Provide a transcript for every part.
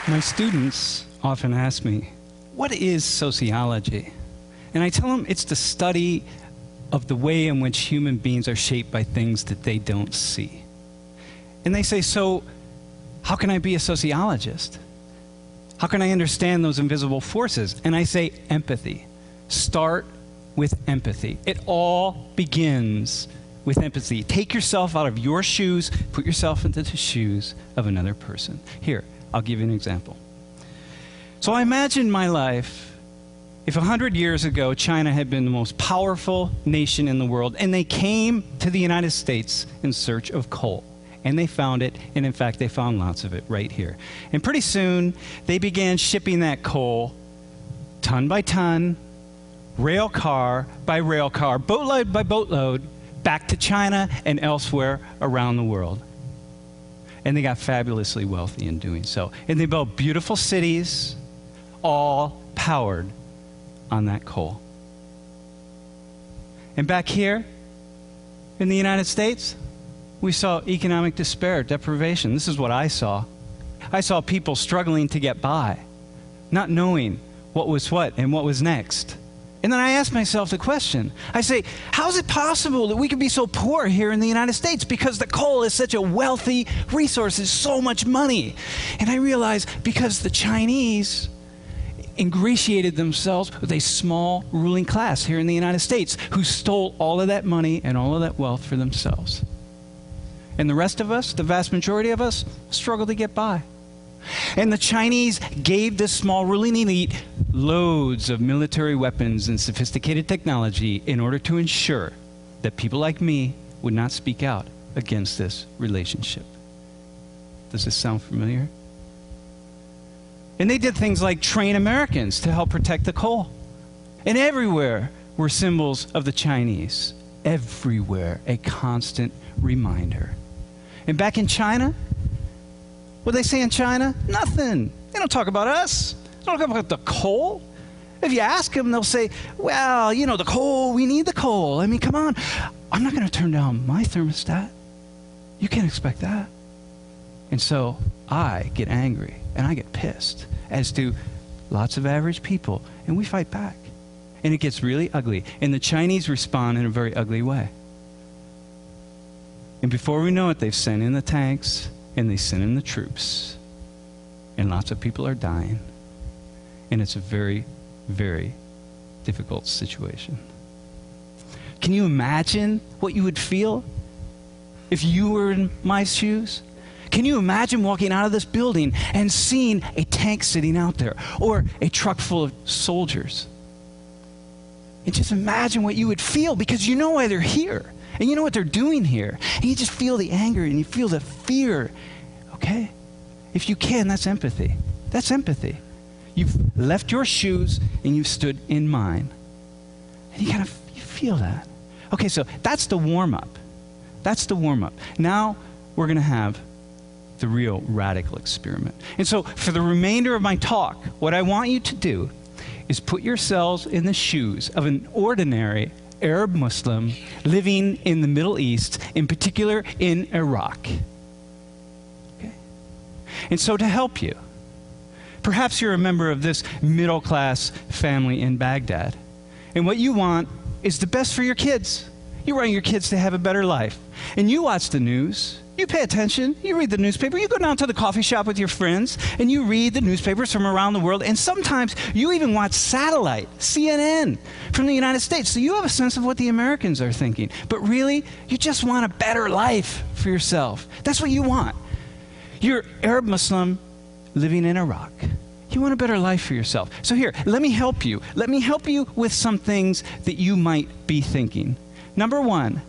My students often ask me, what is sociology? And I tell them it's the study of the way in which human beings are shaped by things that they don't see. And they say, so how can I be a sociologist? How can I understand those invisible forces? And I say, empathy. Start with empathy. It all begins with empathy. Take yourself out of your shoes, put yourself into the shoes of another person. Here, I'll give you an example. So I imagine my life if 100 years ago China had been the most powerful nation in the world and they came to the United States in search of coal. And they found it, and in fact they found lots of it right here. And pretty soon they began shipping that coal ton by ton, rail car by rail car, boatload by boatload, back to China and elsewhere around the world. And they got fabulously wealthy in doing so. And they built beautiful cities, all powered on that coal. And back here in the United States, we saw economic despair, deprivation. This is what I saw. I saw people struggling to get by, not knowing what was what and what was next. And then I asked myself the question. I say, how is it possible that we could be so poor here in the United States? Because the coal is such a wealthy resource, it's so much money. And I realized because the Chinese ingratiated themselves with a small ruling class here in the United States who stole all of that money and all of that wealth for themselves. And the rest of us, the vast majority of us, struggle to get by. And the Chinese gave this small ruling elite loads of military weapons and sophisticated technology in order to ensure that people like me would not speak out against this relationship. Does this sound familiar? And they did things like train Americans to help protect the coal. And everywhere were symbols of the Chinese. Everywhere, a constant reminder. And back in China, what they say in China? Nothing. They don't talk about us. They don't talk about the coal. If you ask them, they'll say, well, you know, the coal, we need the coal. I mean, come on. I'm not going to turn down my thermostat. You can't expect that. And so I get angry and I get pissed, as do lots of average people, and we fight back. And it gets really ugly. And the Chinese respond in a very ugly way. And before we know it, they've sent in the tanks, and they send in the troops. And lots of people are dying. And it's a very, very difficult situation. Can you imagine what you would feel if you were in my shoes? Can you imagine walking out of this building and seeing a tank sitting out there or a truck full of soldiers? And just imagine what you would feel, because you know why they're here. And you know what they're doing here. And you just feel the anger and you feel the fear. Okay? If you can, that's empathy. That's empathy. You've left your shoes and you've stood in mine. And you feel that. Okay, so that's the warm-up. That's the warm-up. Now we're going to have the real radical experiment. And so for the remainder of my talk, what I want you to do is put yourselves in the shoes of an ordinary Arab Muslim living in the Middle East, in particular in Iraq. Okay? And so to help you, perhaps you're a member of this middle-class family in Baghdad, and what you want is the best for your kids. You want your kids to have a better life. And you watch the news, you pay attention, you read the newspaper, you go down to the coffee shop with your friends, and you read the newspapers from around the world, and sometimes you even watch satellite, CNN, from the United States, so you have a sense of what the Americans are thinking. But really, you just want a better life for yourself. That's what you want. You're Arab Muslim living in Iraq. You want a better life for yourself. So here, let me help you. Let me help you with some things that you might be thinking. Number one,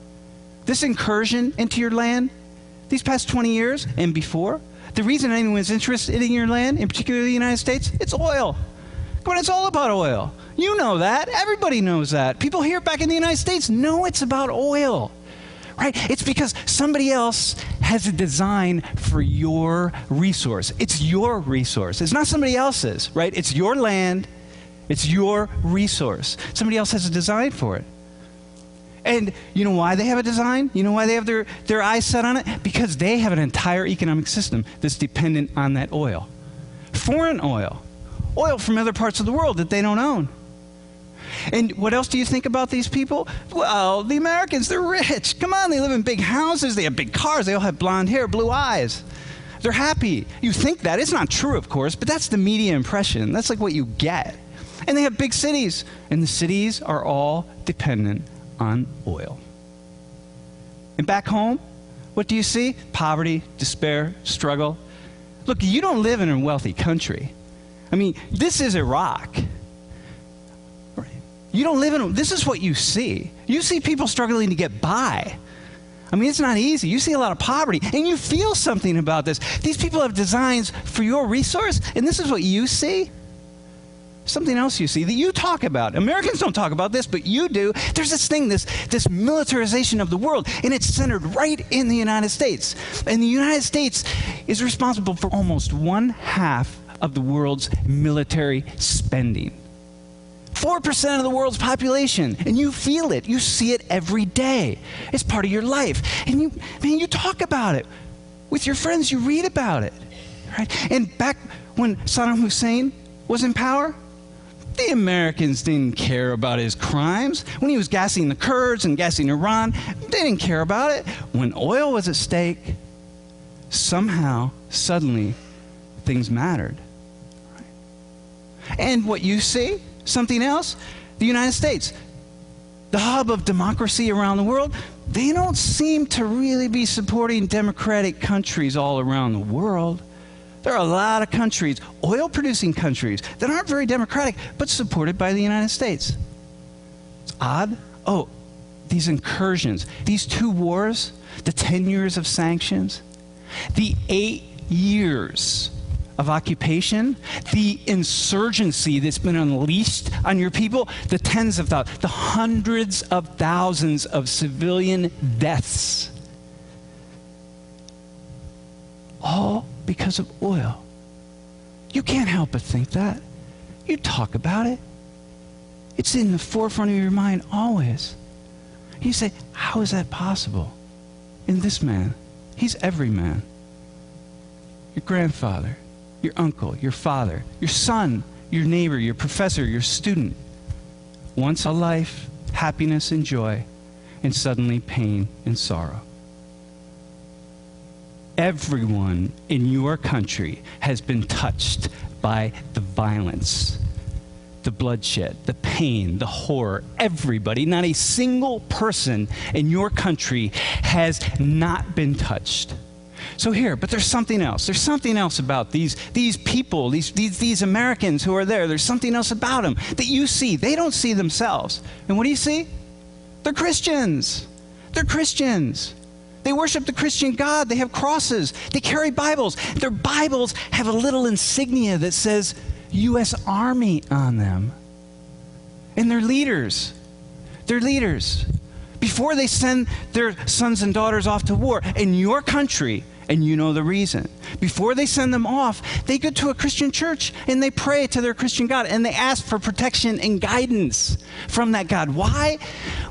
this incursion into your land, these past 20 years and before, the reason anyone's interested in your land, in particular the United States, it's oil. Come on, it's all about oil. You know that. Everybody knows that. People here back in the United States know it's about oil, right? It's because somebody else has a design for your resource. It's your resource. It's not somebody else's, right? It's your land. It's your resource. Somebody else has a design for it. And you know why they have a design? You know why they have their eyes set on it? Because they have an entire economic system that's dependent on that oil. Foreign oil. Oil from other parts of the world that they don't own. And what else do you think about these people? Well, the Americans, they're rich. Come on, they live in big houses. They have big cars. They all have blonde hair, blue eyes. They're happy. You think that. It's not true, of course, but that's the media impression. That's like what you get. And they have big cities. And the cities are all dependent on oil. And back home, what do you see? Poverty, despair, struggle. Look, you don't live in a wealthy country. I mean, this is Iraq. You don't live in, this is what you see. You see people struggling to get by. I mean, it's not easy. You see a lot of poverty, and you feel something about this. These people have designs for your resource, and this is what you see. Something else you see that you talk about. Americans don't talk about this, but you do. There's this thing, this militarization of the world, and it's centered right in the United States. And the United States is responsible for almost 1/2 of the world's military spending. 4% of the world's population, and you feel it. You see it every day. It's part of your life. And you talk about it. With your friends, you read about it. Right? And back when Saddam Hussein was in power, the Americans didn't care about his crimes. When he was gassing the Kurds and gassing Iran, they didn't care about it. When oil was at stake, somehow, suddenly, things mattered. Right? And what you see, something else, the United States, the hub of democracy around the world, they don't seem to really be supporting democratic countries all around the world. There are a lot of countries, oil-producing countries, that aren't very democratic, but supported by the United States. It's odd. Oh, these incursions, these 2 wars, the 10 years of sanctions, the 8 years of occupation, the insurgency that's been unleashed on your people, the tens of thousands, the hundreds of thousands of civilian deaths, all because of oil. You can't help but think that. You talk about it. It's in the forefront of your mind always. You say, how is that possible? In this man, he's every man. Your grandfather, your uncle, your father, your son, your neighbor, your professor, your student. Once a life, happiness and joy, and suddenly pain and sorrow. Everyone in your country has been touched by the violence, the bloodshed, the pain, the horror. Everybody, not a single person in your country has not been touched. So here, but there's something else. There's something else about these people, these Americans who are there. There's something else about them that you see. They don't see themselves. And what do you see? They're Christians. They're Christians. They worship the Christian God. They have crosses. They carry Bibles. Their Bibles have a little insignia that says U.S. Army on them. And they're leaders. They're leaders. Before they send their sons and daughters off to war in your country, and you know the reason, before they send them off, they go to a Christian church and they pray to their Christian God and they ask for protection and guidance from that God. Why?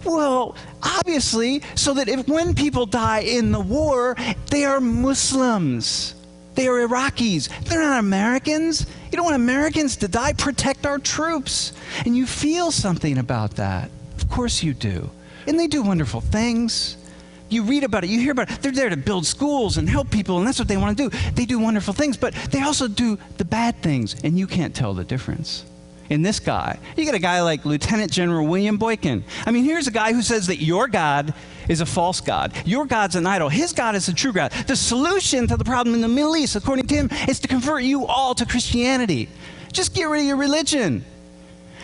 Well, obviously, so that when people die in the war, they are Muslims. They are Iraqis. They're not Americans. You don't want Americans to die. Protect our troops. And you feel something about that. Of course you do. And they do wonderful things. You read about it, you hear about it. They're there to build schools and help people, and that's what they want to do. They do wonderful things, but they also do the bad things, and you can't tell the difference. In this guy, you get a guy like Lieutenant General William Boykin. I mean, here's a guy who says that your God is a false God. Your God's an idol. His God is a true God. The solution to the problem in the Middle East, according to him, is to convert you all to Christianity. Just get rid of your religion.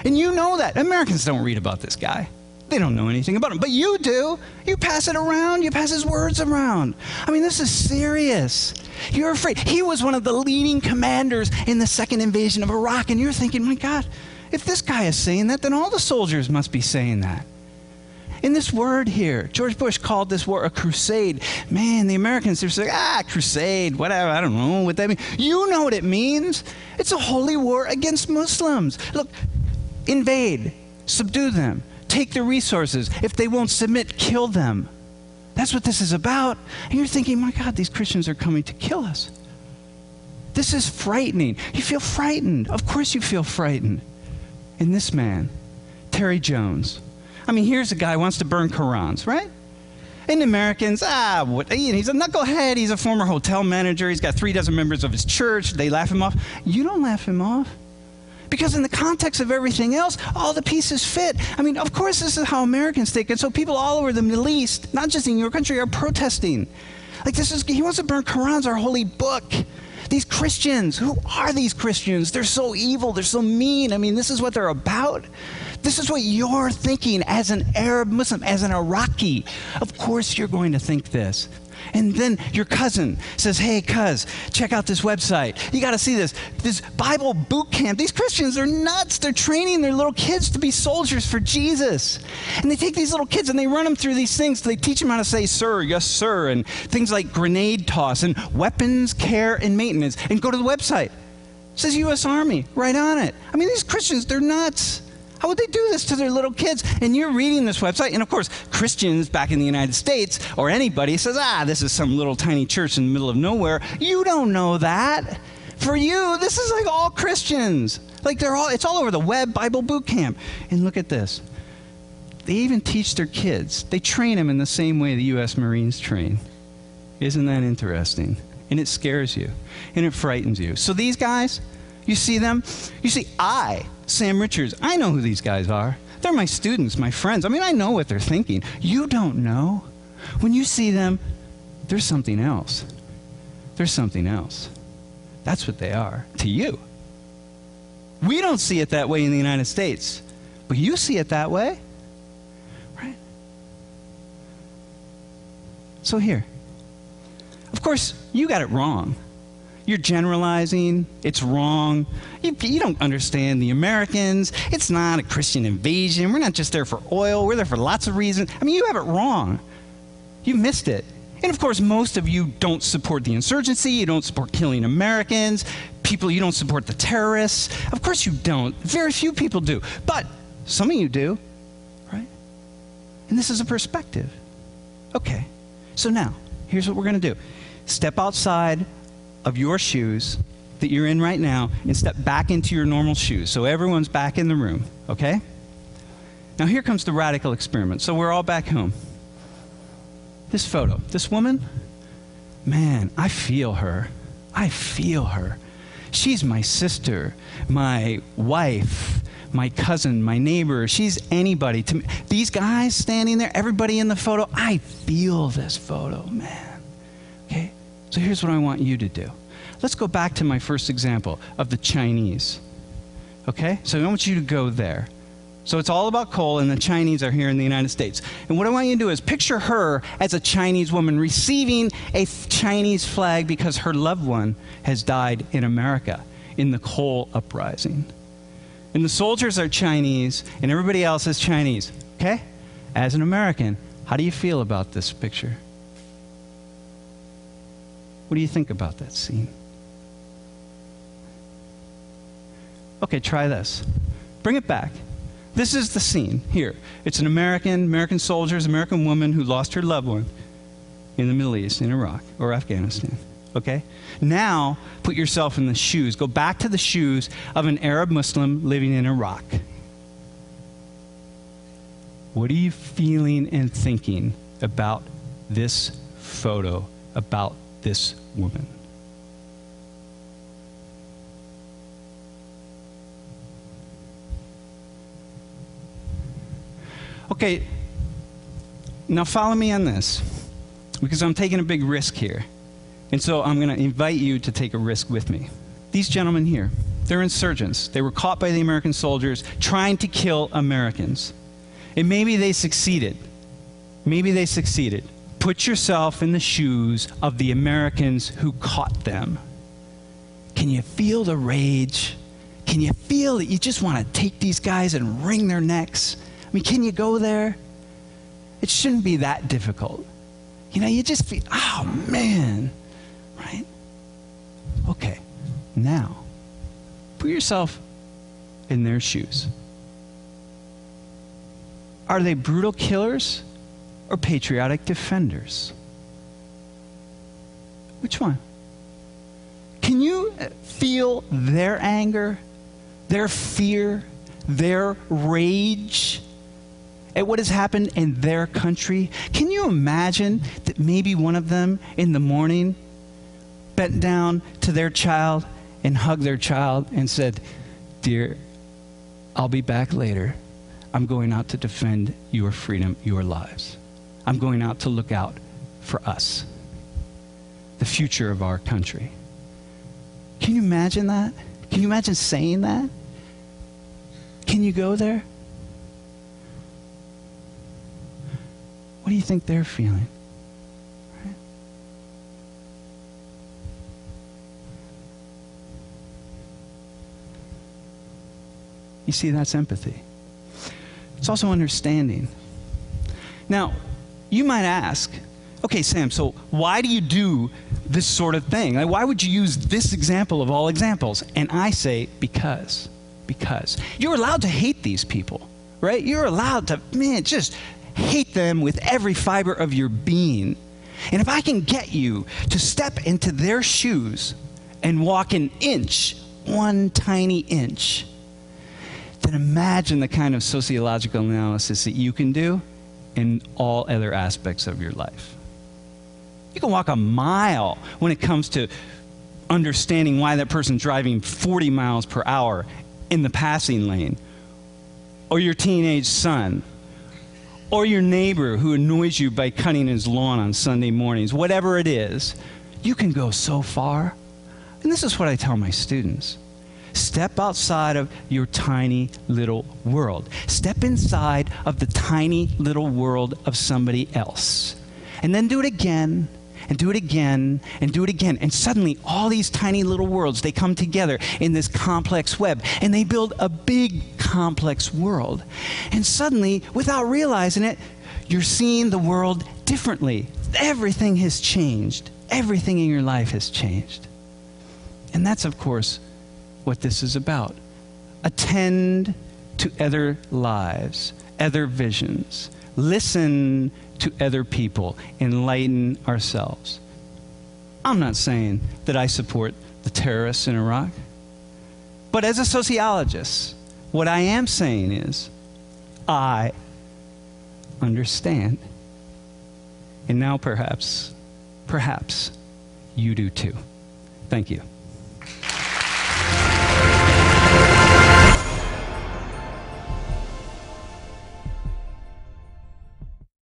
And you know that. Americans don't read about this guy. They don't know anything about him, but you do. You pass it around. You pass his words around. I mean, this is serious. You're afraid. He was one of the leading commanders in the second invasion of Iraq, and you're thinking, my God, if this guy is saying that, then all the soldiers must be saying that. In this word here, George Bush called this war a crusade. Man, the Americans, they're like, crusade, whatever, I don't know what that means. You know what it means. It's a holy war against Muslims. Look, invade, subdue them, take their resources. If they won't submit, kill them. That's what this is about. And you're thinking, my God, these Christians are coming to kill us. This is frightening. You feel frightened. Of course you feel frightened. And this man, Terry Jones, I mean, here's a guy who wants to burn Qurans, right? And Americans, he's a knucklehead. He's a former hotel manager. He's got 36 members of his church. They laugh him off. You don't laugh him off. Because in the context of everything else, all the pieces fit. I mean, of course, this is how Americans think. And so people all over the Middle East, not just in your country, are protesting. Like he wants to burn Qurans, our holy book. These Christians, who are these Christians? They're so evil. They're so mean. I mean, this is what they're about. This is what you're thinking as an Arab Muslim, as an Iraqi. Of course you're going to think this. And then your cousin says, hey, cuz, check out this website. You got to see this Bible boot camp. These Christians are nuts. They're training their little kids to be soldiers for Jesus. And they take these little kids and they run them through these things. They teach them how to say, sir, yes, sir, and things like grenade toss and weapons, care, and maintenance. And go to the website. It says U.S. Army right on it. I mean, these Christians, they're nuts. How would they do this to their little kids? And you're reading this website, and of course, Christians back in the United States, or anybody says, this is some little tiny church in the middle of nowhere. You don't know that. For you, this is like all Christians. Like it's all over the web, Bible boot camp. And look at this. They even teach their kids. They train them in the same way the U.S. Marines train. Isn't that interesting? And it scares you, and it frightens you. So these guys, you see them? You see, Sam Richards, I know who these guys are. They're my students, my friends. I mean, I know what they're thinking. You don't know. When you see them, there's something else. There's something else. That's what they are to you. We don't see it that way in the United States, but you see it that way, right? So here, of course, you got it wrong. You're generalizing. It's wrong. You don't understand the Americans. It's not a Christian invasion. We're not just there for oil. We're there for lots of reasons. I mean, you have it wrong. You missed it. And of course, most of you don't support the insurgency. You don't support killing Americans. You don't support the terrorists. Of course you don't. Very few people do. But some of you do, right? And this is a perspective. Okay. So now, here's what we're going to do. Step outside of your shoes that you're in right now and step back into your normal shoes. So everyone's back in the room, okay? Now here comes the radical experiment. So we're all back home. This photo, this woman, man, I feel her. I feel her. She's my sister, my wife, my cousin, my neighbor. She's anybody to me. These guys standing there, everybody in the photo, I feel this photo, man. Okay? So here's what I want you to do. Let's go back to my first example of the Chinese. Okay? So I want you to go there. So it's all about coal, and the Chinese are here in the United States. And what I want you to do is picture her as a Chinese woman receiving a Chinese flag because her loved one has died in America in the coal uprising. And the soldiers are Chinese, and everybody else is Chinese. Okay? As an American, how do you feel about this picture? What do you think about that scene? Okay, try this. Bring it back. This is the scene here. It's an American soldiers, American woman who lost her loved one in the Middle East, in Iraq or Afghanistan. Okay? Now, put yourself in the shoes. Go back to the shoes of an Arab Muslim living in Iraq. What are you feeling and thinking about this photo, about this woman? Okay, now follow me on this, because I'm taking a big risk here. And so I'm going to invite you to take a risk with me. These gentlemen here, they're insurgents. They were caught by the American soldiers trying to kill Americans. And maybe they succeeded. Maybe they succeeded. Put yourself in the shoes of the Americans who caught them. Can you feel the rage? Can you feel that you just want to take these guys and wring their necks? I mean, can you go there? It shouldn't be that difficult. You know, you just feel, oh man, right? Okay, now, put yourself in their shoes. Are they brutal killers or patriotic defenders? Which one? Can you feel their anger, their fear, their rage at what has happened in their country? Can you imagine that maybe one of them in the morning bent down to their child and hugged their child and said, "Dear, I'll be back later. I'm going out to defend your freedom, your lives. I'm going out to look out for us, the future of our country." Can you imagine that? Can you imagine saying that? Can you go there? What do you think they're feeling? Right? You see, that's empathy. It's also understanding. Now, you might ask, okay, Sam, so why do you do this sort of thing? Like, why would you use this example of all examples? And I say, because. You're allowed to hate these people, right? You're allowed to, just hate them with every fiber of your being. And if I can get you to step into their shoes and walk an inch, one tiny inch, then imagine the kind of sociological analysis that you can do in all other aspects of your life. You can walk a mile when it comes to understanding why that person's driving 40 miles per hour in the passing lane, or your teenage son, or your neighbor who annoys you by cutting his lawn on Sunday mornings. Whatever it is, you can go so far. And this is what I tell my students. Step outside of your tiny little world. Step inside of the tiny little world of somebody else. And then do it again, and do it again, and do it again. And suddenly, all these tiny little worlds, they come together in this complex web, and they build a big, complex world. And suddenly, without realizing it, you're seeing the world differently. Everything has changed. Everything in your life has changed. And that's, of course, what this is about. Attend to other lives, other visions. Listen to other people, enlighten ourselves. I'm not saying that I support the terrorists in Iraq, but as a sociologist, what I am saying is I understand. And now perhaps you do too. Thank you.